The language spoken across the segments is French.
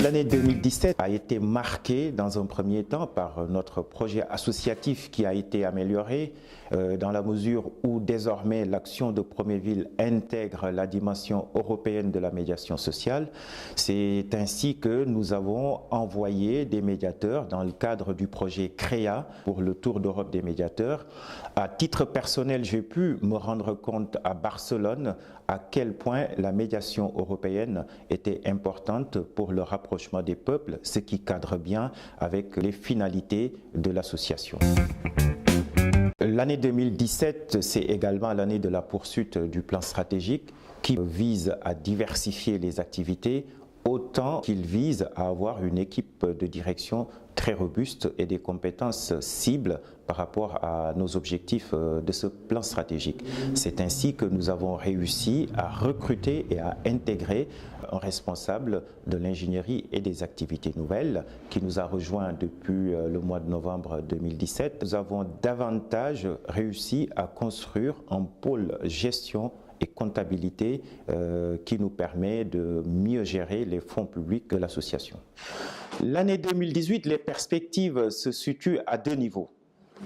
L'année 2017 a été marquée dans un premier temps par notre projet associatif qui a été amélioré dans la mesure où désormais l'action de Proméville intègre la dimension européenne de la médiation sociale. C'est ainsi que nous avons envoyé des médiateurs dans le cadre du projet CREA pour le Tour d'Europe des médiateurs. À titre personnel, j'ai pu me rendre compte à Barcelone à quel point la médiation européenne était importante pour le rapprochement des peuples, ce qui cadre bien avec les finalités de l'association. L'année 2017, c'est également l'année de la poursuite du plan stratégique qui vise à diversifier les activités autant qu'il vise à avoir une équipe de direction très robuste et des compétences cibles par rapport à nos objectifs de ce plan stratégique. C'est ainsi que nous avons réussi à recruter et à intégrer un responsable de l'ingénierie et des activités nouvelles qui nous a rejoint depuis le mois de novembre 2017. Nous avons davantage réussi à construire un pôle gestion et comptabilité qui nous permet de mieux gérer les fonds publics de l'association. L'année 2018, les perspectives se situent à deux niveaux.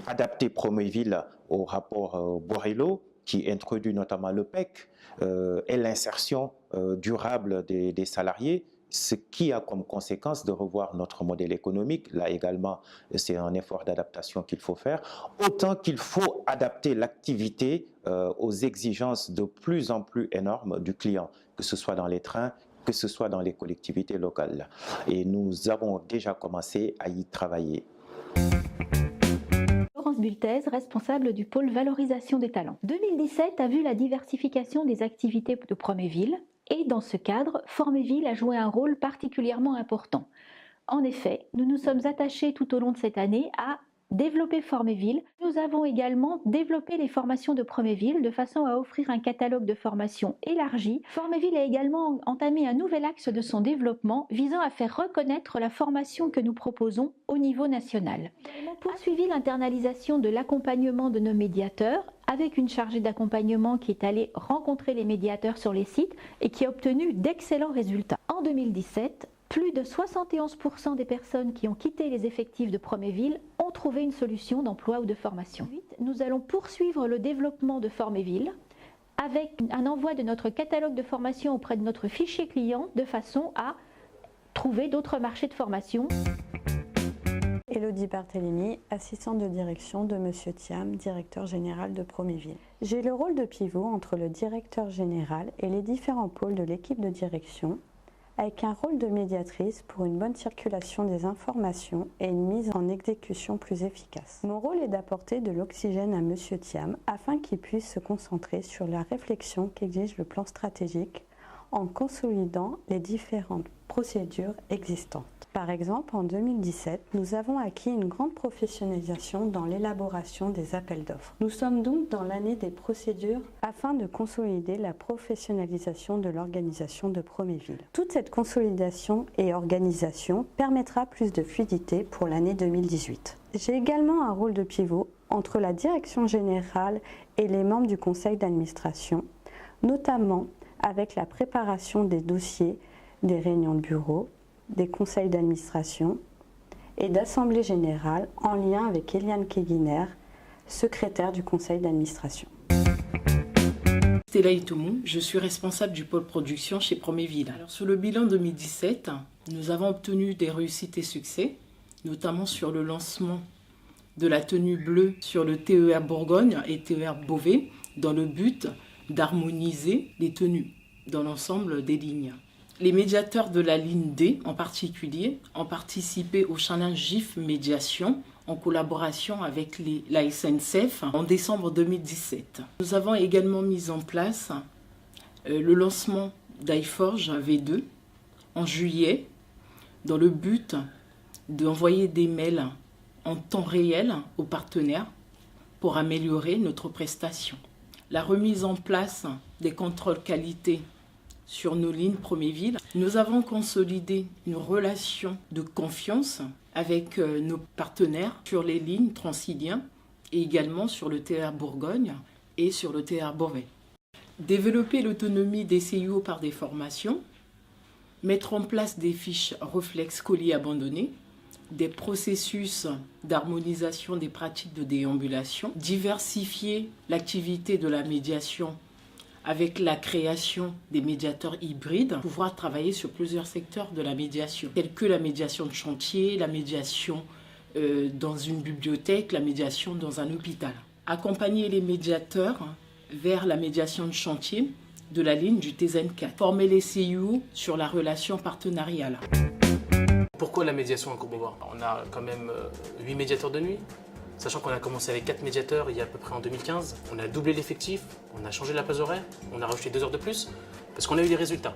Adapter Proméville au rapport Borrello, qui introduit notamment le PEC et l'insertion durable des salariés, ce qui a comme conséquence de revoir notre modèle économique. Là également, c'est un effort d'adaptation qu'il faut faire. Autant qu'il faut adapter l'activité aux exigences de plus en plus énormes du client, que ce soit dans les trains, que ce soit dans les collectivités locales. Et nous avons déjà commencé à y travailler. Laurence Bultez, responsable du pôle valorisation des talents. 2017 a vu la diversification des activités de Proméville et dans ce cadre, Forméville a joué un rôle particulièrement important. En effet, nous nous sommes attachés tout au long de cette année à développer Forméville. Nous avons également développé les formations de Proméville de façon à offrir un catalogue de formations élargi. Forméville a également entamé un nouvel axe de son développement visant à faire reconnaître la formation que nous proposons au niveau national. Nous avons poursuivi l'internalisation de l'accompagnement de nos médiateurs avec une chargée d'accompagnement qui est allée rencontrer les médiateurs sur les sites et qui a obtenu d'excellents résultats. En 2017, plus de 71% des personnes qui ont quitté les effectifs de Proméville ont trouvé une solution d'emploi ou de formation. Nous allons poursuivre le développement de Forméville avec un envoi de notre catalogue de formation auprès de notre fichier client de façon à trouver d'autres marchés de formation. Élodie Barthélémy, assistante de direction de Monsieur Thiam, directeur général de Proméville. J'ai le rôle de pivot entre le directeur général et les différents pôles de l'équipe de direction, avec un rôle de médiatrice pour une bonne circulation des informations et une mise en exécution plus efficace. Mon rôle est d'apporter de l'oxygène à Monsieur Thiam afin qu'il puisse se concentrer sur la réflexion qu'exige le plan stratégique en consolidant les différentes procédures existantes. Par exemple, en 2017, nous avons acquis une grande professionnalisation dans l'élaboration des appels d'offres. Nous sommes donc dans l'année des procédures afin de consolider la professionnalisation de l'organisation de Proméville. Toute cette consolidation et organisation permettra plus de fluidité pour l'année 2018. J'ai également un rôle de pivot entre la direction générale et les membres du conseil d'administration, notamment avec la préparation des dossiers des réunions de bureau, des conseils d'administration et d'assemblée générale en lien avec Eliane Keguiner, secrétaire du conseil d'administration. Stella Itoumou, je suis responsable du pôle production chez Proméville. Alors, sur le bilan 2017, nous avons obtenu des réussites et succès, notamment sur le lancement de la tenue bleue sur le TER Bourgogne et TER Beauvais, dans le but d'harmoniser les tenues dans l'ensemble des lignes. Les médiateurs de la ligne D, en particulier, ont participé au challenge GIF Médiation en collaboration avec la SNCF en décembre 2017. Nous avons également mis en place le lancement d'iForge V2 en juillet dans le but d'envoyer des mails en temps réel aux partenaires pour améliorer notre prestation. La remise en place des contrôles qualité sur nos lignes Proméville, nous avons consolidé une relation de confiance avec nos partenaires sur les lignes Transilien et également sur le TER Bourgogne et sur le TER Beauvais. Développer l'autonomie des CIO par des formations, Mettre en place des fiches réflexes colis abandonnés, des processus d'harmonisation des pratiques de déambulation, diversifier l'activité de la médiation avec la création des médiateurs hybrides, pouvoir travailler sur plusieurs secteurs de la médiation, tels que la médiation de chantier, la médiation dans une bibliothèque, la médiation dans un hôpital. Accompagner les médiateurs vers la médiation de chantier de la ligne du TZN4. Former les CIO sur la relation partenariale. Pourquoi la médiation à Courbevoie? On a quand même 8 médiateurs de nuit, sachant qu'on a commencé avec 4 médiateurs il y a à peu près en 2015. On a doublé l'effectif, on a changé la plage horaire, on a rajouté 2 heures de plus, parce qu'on a eu des résultats.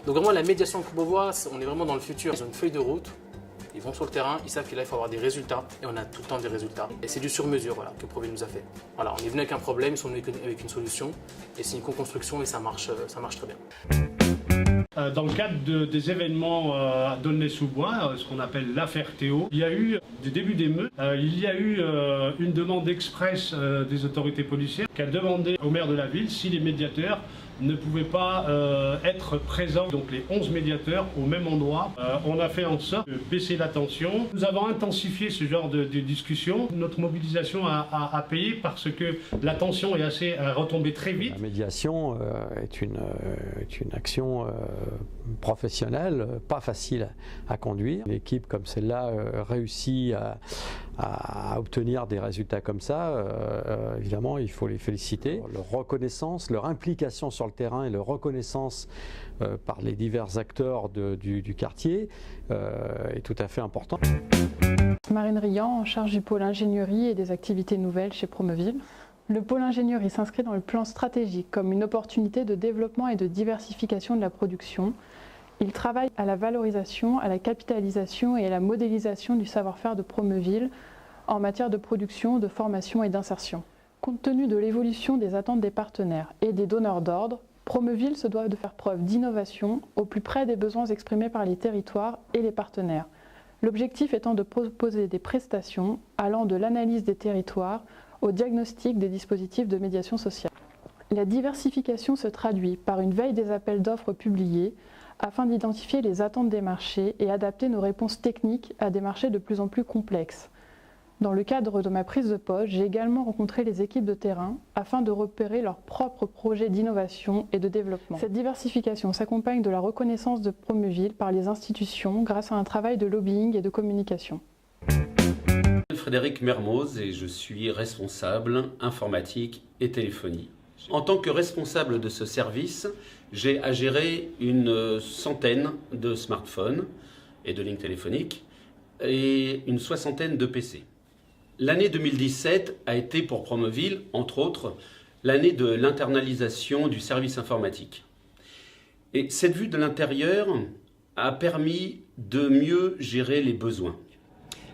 Donc vraiment la médiation à Courbevoie, on est vraiment dans le futur. Ils ont une feuille de route, ils vont sur le terrain, ils savent qu'il faut avoir des résultats, et on a tout le temps des résultats. Et c'est du sur-mesure voilà, que Proville nous a fait. Voilà, on est venu avec un problème, ils sont venus avec une solution, et c'est une co-construction et ça marche très bien. Dans le cadre des événements à D'aulnay-sous-Bois, ce qu'on appelle l'affaire Théo, il y a eu, du début des meutes, il y a eu une demande express des autorités policières qui a demandé au maire de la ville si les médiateurs ne pouvaient pas être présents, donc les 11 médiateurs au même endroit. On a fait en sorte de baisser la tension. Nous avons intensifié ce genre de discussion. Notre mobilisation a payé parce que la tension est assez retombée très vite. La médiation est une action professionnelle, pas facile à conduire. Une équipe comme celle-là réussit à obtenir des résultats comme ça, évidemment, il faut les féliciter. Leur reconnaissance, leur implication sur le terrain et leur reconnaissance par les divers acteurs du quartier est tout à fait important. Marine Riant, en charge du pôle ingénierie et des activités nouvelles chez Promeville. Le pôle ingénierie s'inscrit dans le plan stratégique comme une opportunité de développement et de diversification de la production. Il travaille à la valorisation, à la capitalisation et à la modélisation du savoir-faire de Promeville en matière de production, de formation et d'insertion. Compte tenu de l'évolution des attentes des partenaires et des donneurs d'ordre, Promeville se doit de faire preuve d'innovation au plus près des besoins exprimés par les territoires et les partenaires. L'objectif étant de proposer des prestations allant de l'analyse des territoires au diagnostic des dispositifs de médiation sociale. La diversification se traduit par une veille des appels d'offres publiés afin d'identifier les attentes des marchés et adapter nos réponses techniques à des marchés de plus en plus complexes. Dans le cadre de ma prise de poste, j'ai également rencontré les équipes de terrain afin de repérer leurs propres projets d'innovation et de développement. Cette diversification s'accompagne de la reconnaissance de Promeville par les institutions grâce à un travail de lobbying et de communication. Frédéric Mermoz et je suis responsable informatique et téléphonie. En tant que responsable de ce service, j'ai à gérer une centaine de smartphones et de lignes téléphoniques et une soixantaine de PC. L'année 2017 a été pour Promeville, entre autres, l'année de l'internalisation du service informatique. Et cette vue de l'intérieur a permis de mieux gérer les besoins.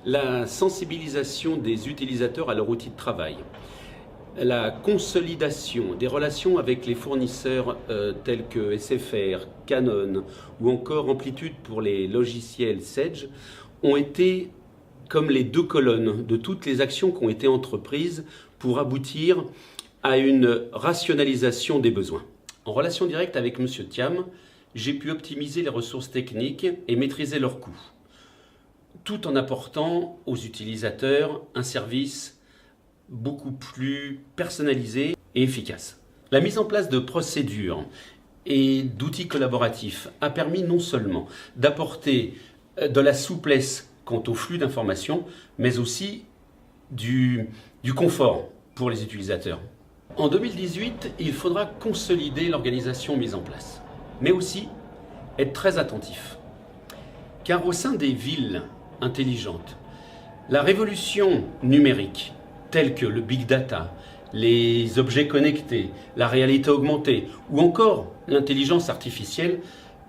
La sensibilisation des utilisateurs à leur outil de travail, la consolidation des relations avec les fournisseurs tels que SFR, Canon ou encore Amplitude pour les logiciels Sage ont été comme les deux colonnes de toutes les actions qui ont été entreprises pour aboutir à une rationalisation des besoins. En relation directe avec M. Thiam, j'ai pu optimiser les ressources techniques et maîtriser leurs coûts, tout en apportant aux utilisateurs un service beaucoup plus personnalisé et efficace. La mise en place de procédures et d'outils collaboratifs a permis non seulement d'apporter de la souplesse quant au flux d'informations, mais aussi du confort pour les utilisateurs. En 2018, il faudra consolider l'organisation mise en place, mais aussi être très attentif. Car au sein des villes intelligentes, la révolution numérique, telle que le big data, les objets connectés, la réalité augmentée ou encore l'intelligence artificielle,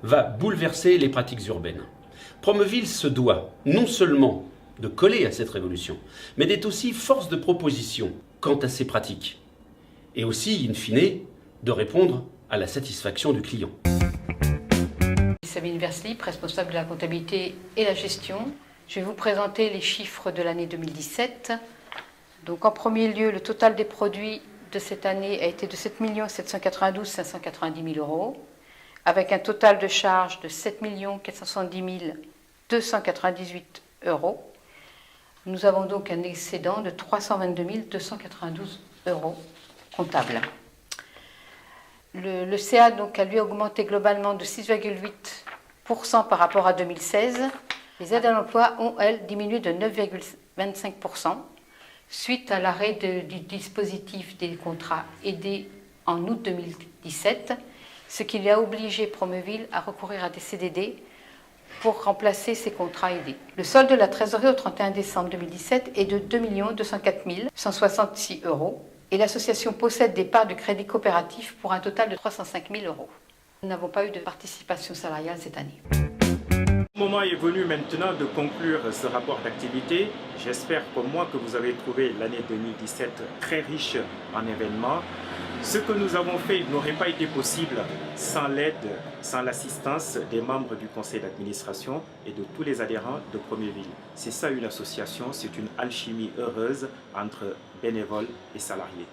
va bouleverser les pratiques urbaines. Promeville se doit non seulement de coller à cette révolution, mais d'être aussi force de proposition quant à ces pratiques. Et aussi, in fine, de répondre à la satisfaction du client. Sabine Verslip, responsable de la comptabilité et la gestion. Je vais vous présenter les chiffres de l'année 2017. Donc en premier lieu, le total des produits de cette année a été de 7 792 590 000 €. avec un total de charges de 7 470 298 €. Nous avons donc un excédent de 322 292 € comptables. Le CA donc, a lui augmenté globalement de 6,8% par rapport à 2016. Les aides à l'emploi ont, elles, diminué de 9,25% suite à l'arrêt du dispositif des contrats aidés en août 2017, ce qui lui a obligé Promoville à recourir à des CDD pour remplacer ces contrats aidés. Le solde de la trésorerie au 31 décembre 2017 est de 2 204 166 € et l'association possède des parts de crédit coopératif pour un total de 305 000 €. Nous n'avons pas eu de participation salariale cette année. Le moment est venu maintenant de conclure ce rapport d'activité. J'espère comme moi que vous avez trouvé l'année 2017 très riche en événements. Ce que nous avons fait n'aurait pas été possible sans l'aide, sans l'assistance des membres du conseil d'administration et de tous les adhérents de Promoville. C'est ça une association, c'est une alchimie heureuse entre bénévoles et salariés.